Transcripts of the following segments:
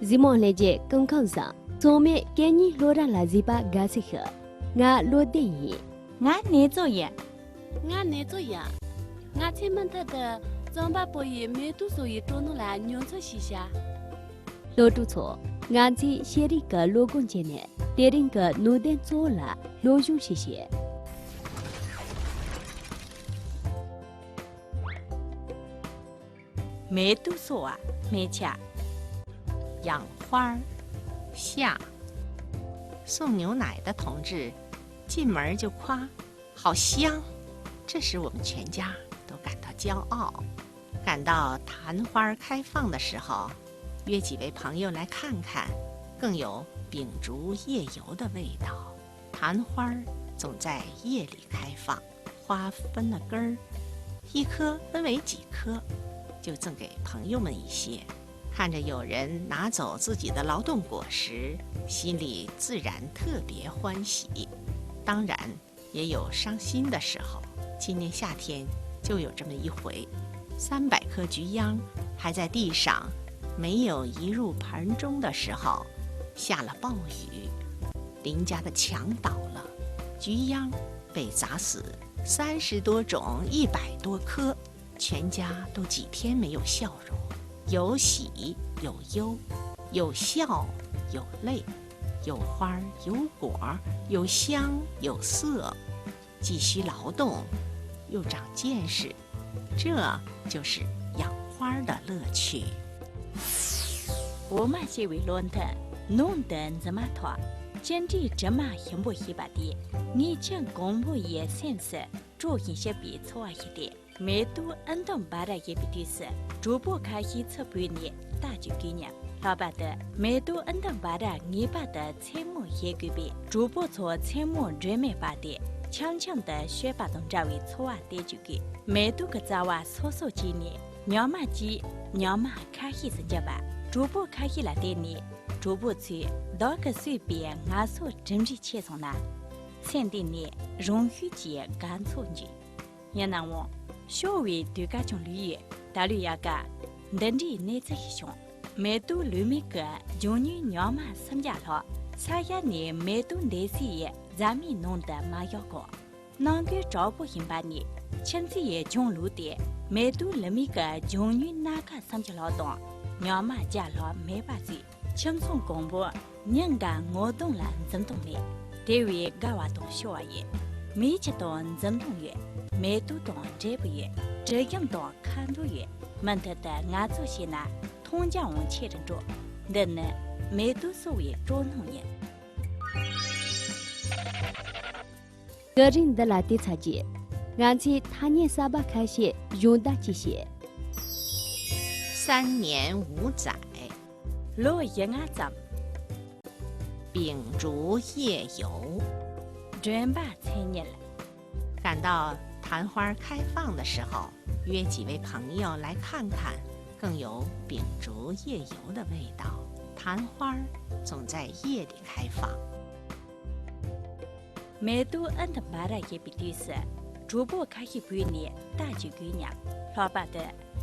Zimon leje kong kong sa. Some kenyi lora la zipa gasika. Nga lo de yi. 俺你做嘢，俺那做呀，俺前面他的张把伯爷没多少也捉弄来牛车西下， Lo tu cho. Nga ji sheri ka lo gon che ne. Tering ka no den cho la lo ju shi shi. 没读书啊，没钱。养花儿夏，送牛奶的同志进门就夸好香，这使我们全家都感到骄傲。赶到昙花开放的时候，约几位朋友来看看，更有秉烛夜游的味道。昙花总在夜里开放，花分了根儿，一颗分为几颗，就赠给朋友们一些。看着有人拿走自己的劳动果实，心里自然特别欢喜。当然也有伤心的时候，今年夏天就有这么一回，300颗菊秧还在地上没有移入盆中的时候，下了暴雨，邻家的墙倒了，菊秧被砸死30多种100多棵，全家都几天没有笑容，有喜有忧，有笑有泪，有花有果，有香有色，既需劳动又长见识，这就是养花的乐趣。我们是为论坛，弄得怎么拖？简直这么很不一般的，你将公布也现实，做一些比错一点。每度安东巴的也比对是，逐步开始测评你大举给你。老板的每度安东巴的你把的节目也给别，逐步做节目准备把的，强强的学把动作为错的就给。每度个早晚搜索几年，鸟马鸡鸟马开始增加吧，逐步开始来点你。逐步去到个随便俺所整理切从那，限定你容许节干错句，也难我小为对个种旅游，大旅游个，等你那这一项，每度旅每个就你鸟嘛参加了，下一年每度那些咱们弄的嘛要个，那个照顾hin把你，亲自也种路的，每度旅每个就你哪个参加劳动，鸟嘛家了没把子。轻松公布，人家我懂了真懂的，对于嘎娃懂小娃也，每次懂真懂也，每都懂这不也，这样懂看多也，门头的俺做些呢，同家我切着做，人呢每都所谓捉弄也。个人的拉蒂查节，俺去他年沙巴开始用大机械。3年5载。落叶俺咱秉烛夜游，准备3年了。赶到昙花开放的时候，约几位朋友来看看，更有秉烛夜游的味道。昙花总在夜里开放。每度安的巴拉也比对是，逐步开始归你大举归娘，老板的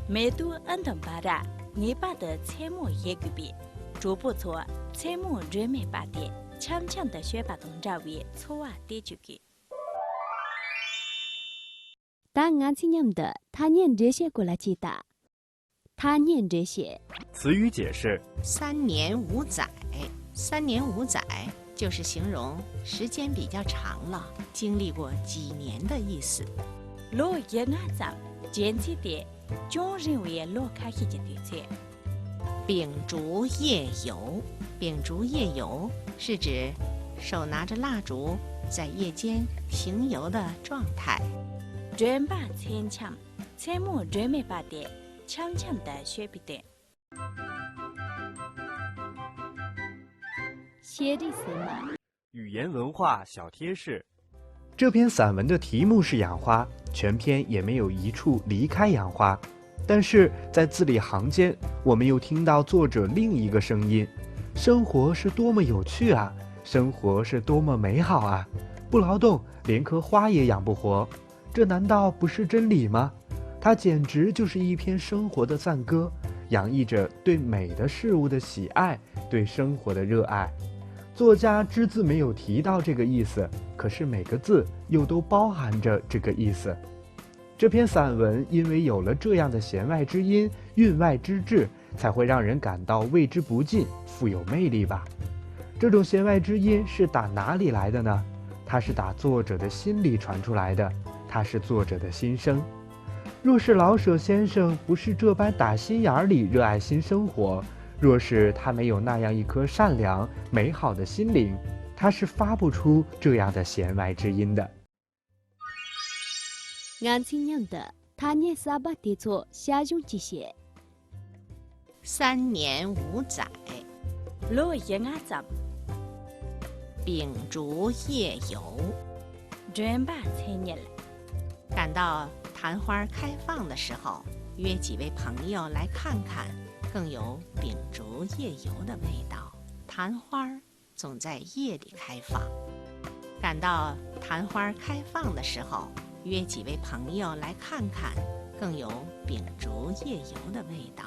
每度安的巴拉。你把的节目也给别，逐步做节目准备把的，强强的学把动作为错啊的就给。当俺去念的，他念这些过来记打，他念这些。词语解释：3年5载，3年5载就是形容时间比较长了，经历过几年的意思。落叶俺咱简直的。总认为落开一件对策。秉烛夜游，秉烛夜游是指手拿着蜡烛在夜间行游的状态。准备牵强，节目准备把的强强的学笔的。写的什么？语言文化小贴士。这篇散文的题目是养花，全篇也没有一处离开养花，但是在字里行间，我们又听到作者另一个声音：生活是多么有趣啊，生活是多么美好啊！不劳动，连棵花也养不活，这难道不是真理吗？它简直就是一篇生活的赞歌，洋溢着对美的事物的喜爱，对生活的热爱。作家只字没有提到这个意思，可是每个字又都包含着这个意思。这篇散文因为有了这样的弦外之音、韵外之志，才会让人感到味之不尽，富有魅力吧。这种弦外之音是打哪里来的呢？它是打作者的心里传出来的，它是作者的心声。若是老舍先生不是这般打心眼里热爱新生活，若是他没有那样一颗善良美好的心灵，他是发不出这样的弦外之音的。俺亲娘的，他念沙巴地错下用这些。3年5载，落叶阿zam秉烛夜游。准备3年了。赶到昙花开放的时候，约几位朋友来看看，更有秉烛夜游的味道。昙花总在夜里开放。赶到昙花开放的时候，约几位朋友来看看，更有秉烛夜游的味道。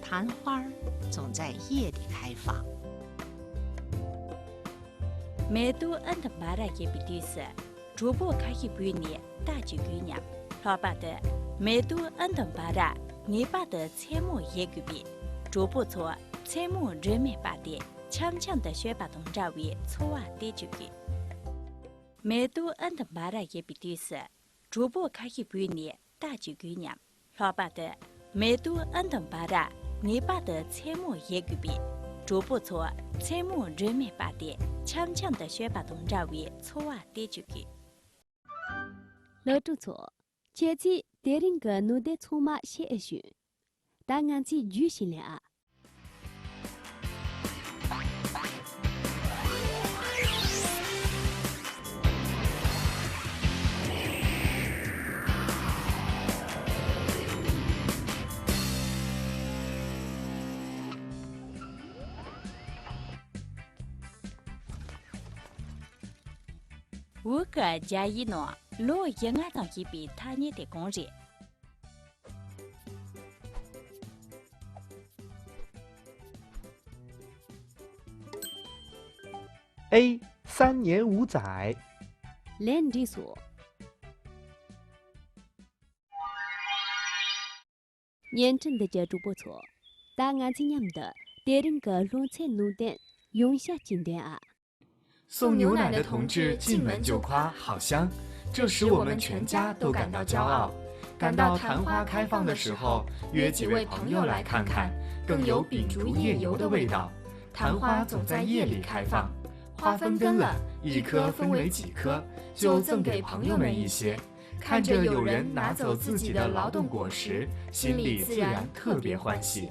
昙花总在夜里开放。每都安的巴拉也比对是，主播可以比你大几个年，老爸的每都安的巴拉，你把的财目也个比，主播错财目人民把的强强的学把动作为错啊的就给。每都安的巴拉也比对是，主播可以比你大几个年，老爸的每都安的巴拉。你把的财目也个比，主播错财目人民把的强强的学把动作为错啊的就给。老主错，前期别人个努的错嘛写一句，但俺去举行了啊。5个加一诺，落叶阿当一比他捏的工人。A 3年5载，连地说，年真的这主播错，但俺今年的别人个乱菜努的用下经典啊。送牛奶的同志进门就夸好香，这使我们全家都感到骄傲。赶到昙花开放的时候，约几位朋友来看看，更有秉烛夜游的味道。昙花总在夜里开放，花分根了，一颗分为几颗，就赠给朋友们一些。看着有人拿走自己的劳动果实，心里自然特别欢喜。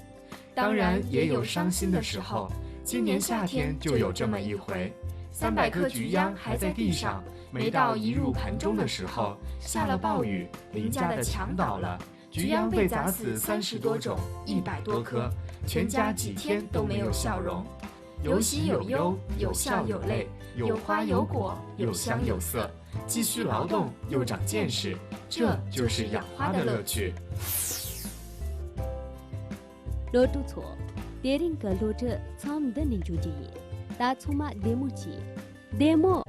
当然也有伤心的时候，今年夏天就有这么一回。300颗菊秧还在地上，没到移入盆中的时候，下了暴雨，邻家的墙倒了，菊秧被砸死30多种，100多颗，全家几天都没有笑容。有喜有忧，有笑有泪，有花有果，有香有色，既需劳动又长见识，这就是养花的乐趣。老主错，别人个录着唱的那句记忆。大错嘛，demo 起 ，demo。